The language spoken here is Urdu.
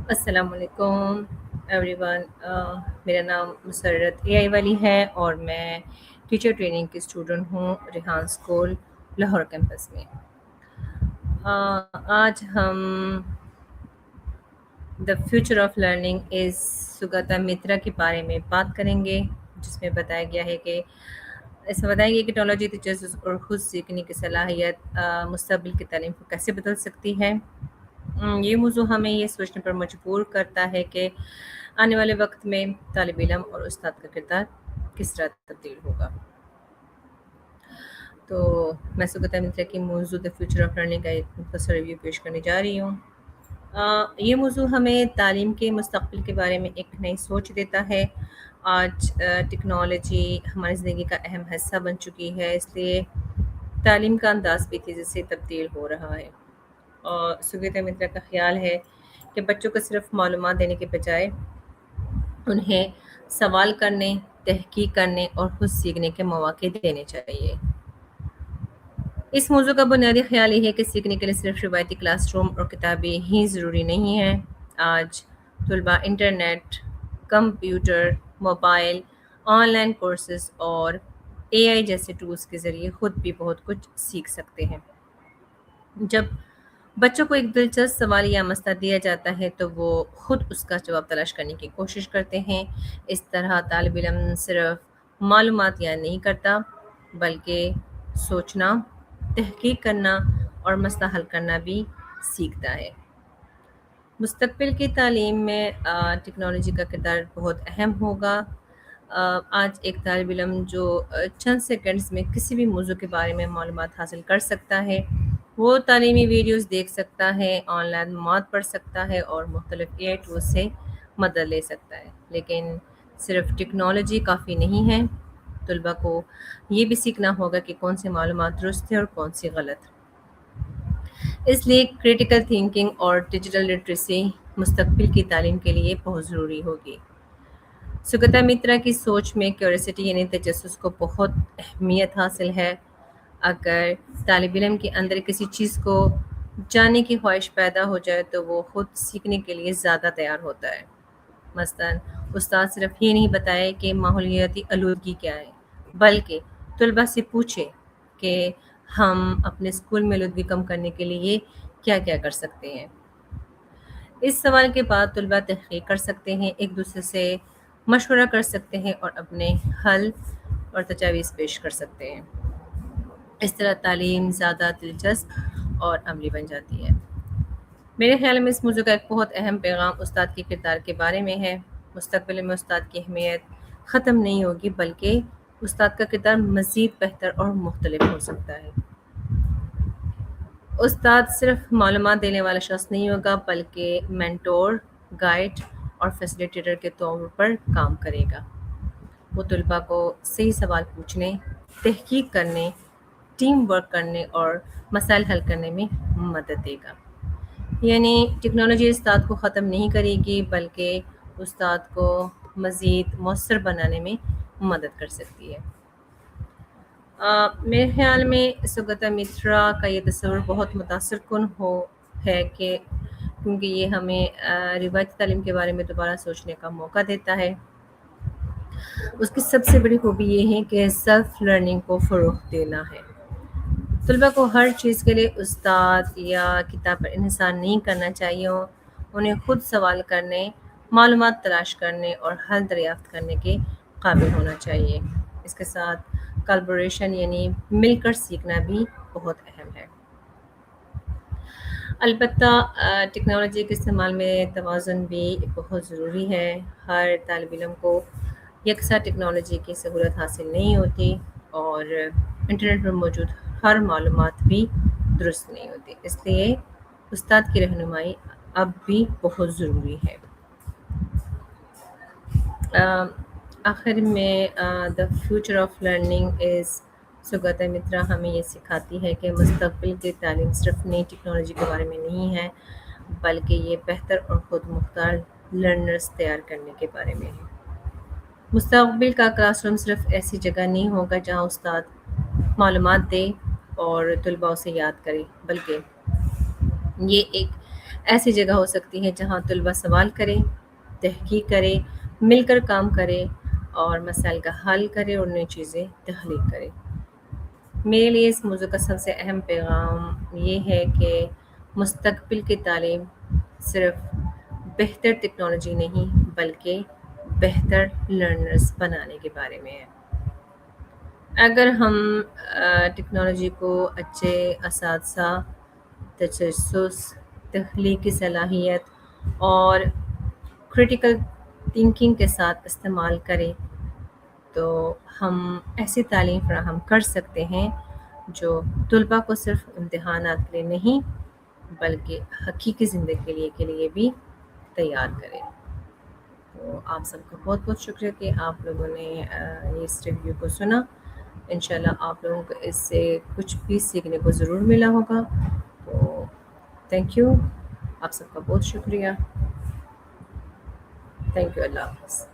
السلام علیکم ایوری ون، میرا نام مسرت اے آئی والی ہے اور میں ٹیچر ٹریننگ کی اسٹوڈنٹ ہوں ریحان اسکول لاہور کیمپس میں۔ آج ہم دا فیوچر آف لرننگ از سگتا مترا کے بارے میں بات کریں گے، جس میں بتایا گیا ہے کہ اس میں بتایا گیا کہ ٹیکنالوجی تجسس اور خود سیکھنے کی صلاحیت مستقبل کی تعلیم کو کیسے بدل سکتی ہے۔ یہ موضوع ہمیں یہ سوچنے پر مجبور کرتا ہے کہ آنے والے وقت میں طالب علم اور استاد کا کردار کس طرح تبدیل ہوگا۔ تو میں سگتا مترا کی موضوع دا فیوچر آف لرننگ کا ایک مختصر ریویو پیش کرنے جا رہی ہوں۔ یہ موضوع ہمیں تعلیم کے مستقبل کے بارے میں ایک نئی سوچ دیتا ہے۔ آج ٹیکنالوجی ہماری زندگی کا اہم حصہ بن چکی ہے، اس لیے تعلیم کا انداز بھی تیزی سے تبدیل ہو رہا ہے۔ اور سگتا مترا کا خیال ہے کہ بچوں کو صرف معلومات دینے کے بجائے انہیں سوال کرنے، تحقیق کرنے اور خود سیکھنے کے مواقع دینے چاہیے۔ اس موضوع کا بنیادی خیال یہ ہے کہ سیکھنے کے لیے صرف روایتی کلاس روم اور کتابیں ہی ضروری نہیں ہیں۔ آج طلباء internet, computer, mobile, on line courses اور اے آئی جیسے ٹولز کے ذریعے خود بھی بہت کچھ سیکھ سکتے ہیں۔ جب بچوں کو ایک دلچسپ سوال یا مسئلہ دیا جاتا ہے تو وہ خود اس کا جواب تلاش کرنے کی کوشش کرتے ہیں۔ اس طرح طالب علم صرف معلومات یاد نہیں کرتا، بلکہ سوچنا، تحقیق کرنا اور مسئلہ حل کرنا بھی سیکھتا ہے۔ مستقبل کی تعلیم میں ٹیکنالوجی کا کردار بہت اہم ہوگا۔ آج ایک طالب علم جو چند سیکنڈز میں کسی بھی موضوع کے بارے میں معلومات حاصل کر سکتا ہے، وہ تعلیمی ویڈیوز دیکھ سکتا ہے، آن لائن مواد پڑھ سکتا ہے اور مختلف اے آئی ٹولز سے مدد لے سکتا ہے۔ لیکن صرف ٹیکنالوجی کافی نہیں ہے، طلباء کو یہ بھی سیکھنا ہوگا کہ کون سی معلومات درست ہے اور کون سی غلط۔ اس لیے کریٹیکل تھنکنگ اور ڈیجیٹل لٹریسی مستقبل کی تعلیم کے لیے بہت ضروری ہوگی۔ سگتا مترا کی سوچ میں کیوریسٹی یعنی تجسس کو بہت اہمیت حاصل ہے۔ اگر طالب علم کے اندر کسی چیز کو جاننے کی خواہش پیدا ہو جائے تو وہ خود سیکھنے کے لیے زیادہ تیار ہوتا ہے۔ مثلاً استاد صرف یہ نہیں بتائے کہ ماحولیاتی آلودگی کیا ہے، بلکہ طلباء سے پوچھے کہ ہم اپنے اسکول میں آلودگی کم کرنے کے لیے کیا کیا کر سکتے ہیں۔ اس سوال کے بعد طلباء تحقیق کر سکتے ہیں، ایک دوسرے سے مشورہ کر سکتے ہیں اور اپنے حل اور تجاویز پیش کر سکتے ہیں۔ اس طرح تعلیم زیادہ دلچسپ اور عملی بن جاتی ہے۔ میرے خیال میں اس موضوع کا ایک بہت اہم پیغام استاد کے کردار کے بارے میں ہے۔ مستقبل میں استاد کی اہمیت ختم نہیں ہوگی، بلکہ استاد کا کردار مزید بہتر اور مختلف ہو سکتا ہے۔ استاد صرف معلومات دینے والا شخص نہیں ہوگا، بلکہ مینٹور، گائیڈ اور فیسیلیٹیٹر کے طور پر کام کرے گا۔ وہ طلباء کو صحیح سوال پوچھنے، تحقیق کرنے، ٹیم ورک کرنے اور مسائل حل کرنے میں مدد دے گا۔ یعنی ٹیکنالوجی استاد کو ختم نہیں کرے گی، بلکہ استاد کو مزید مؤثر بنانے میں مدد کر سکتی ہے۔ میرے خیال میں سگتا مترا کا یہ تصور بہت متاثر کن ہے کہ کیونکہ یہ ہمیں روایتی تعلیم کے بارے میں دوبارہ سوچنے کا موقع دیتا ہے۔ اس کی سب سے بڑی خوبی یہ ہے کہ سیلف لرننگ کو فروغ دینا ہے۔ طلباء کو ہر چیز کے لیے استاد یا کتاب پر انحصار نہیں کرنا چاہیے، انہیں خود سوال کرنے، معلومات تلاش کرنے اور حل دریافت کرنے کے قابل ہونا چاہیے۔ اس کے ساتھ کولابوریشن یعنی مل کر سیکھنا بھی بہت اہم ہے۔ البتہ ٹیکنالوجی کے استعمال میں توازن بھی بہت ضروری ہے۔ ہر طالب علم کو یکساں ٹیکنالوجی کی سہولت حاصل نہیں ہوتی اور انٹرنیٹ پر موجود ہر معلومات بھی درست نہیں ہوتی، اس لیے استاد کی رہنمائی اب بھی بہت ضروری ہے۔ آخر میں دا فیوچر آف لرننگ از سگتا مترا ہمیں یہ سکھاتی ہے کہ مستقبل کی تعلیم صرف نئی ٹیکنالوجی کے بارے میں نہیں ہے، بلکہ یہ بہتر اور خود مختار لرنرز تیار کرنے کے بارے میں ہے۔ مستقبل کا کلاس روم صرف ایسی جگہ نہیں ہوگا جہاں استاد معلومات دے اور طلباء اسے یاد کرے، بلکہ یہ ایک ایسی جگہ ہو سکتی ہے جہاں طلبہ سوال کریں، تحقیق کریں، مل کر کام کریں اور مسائل کا حل کریں اور نئی چیزیں تخلیق کریں۔ میرے لیے اس موضوع کا سب سے اہم پیغام یہ ہے کہ مستقبل کی تعلیم صرف بہتر ٹیکنالوجی نہیں بلکہ بہتر لرنرز بنانے کے بارے میں ہے۔ اگر ہم ٹیکنالوجی کو اچھے اساتذہ، تجسس، تخلیقی صلاحیت اور کریٹیکل تھنکنگ کے ساتھ استعمال کریں تو ہم ایسی تعلیم فراہم کر سکتے ہیں جو طلباء کو صرف امتحانات کے لیے نہیں بلکہ حقیقی زندگی کے لیے بھی تیار کرے۔ تو آپ سب کا بہت بہت شکریہ کہ آپ لوگوں نے اس ریویو کو سنا۔ انشاءاللہ آپ لوگوں کو اس سے کچھ بھی سیکھنے کو ضرور ملا ہوگا۔ تو تھینک یو، آپ سب کا بہت شکریہ۔ تھینک یو، اللہ حافظ۔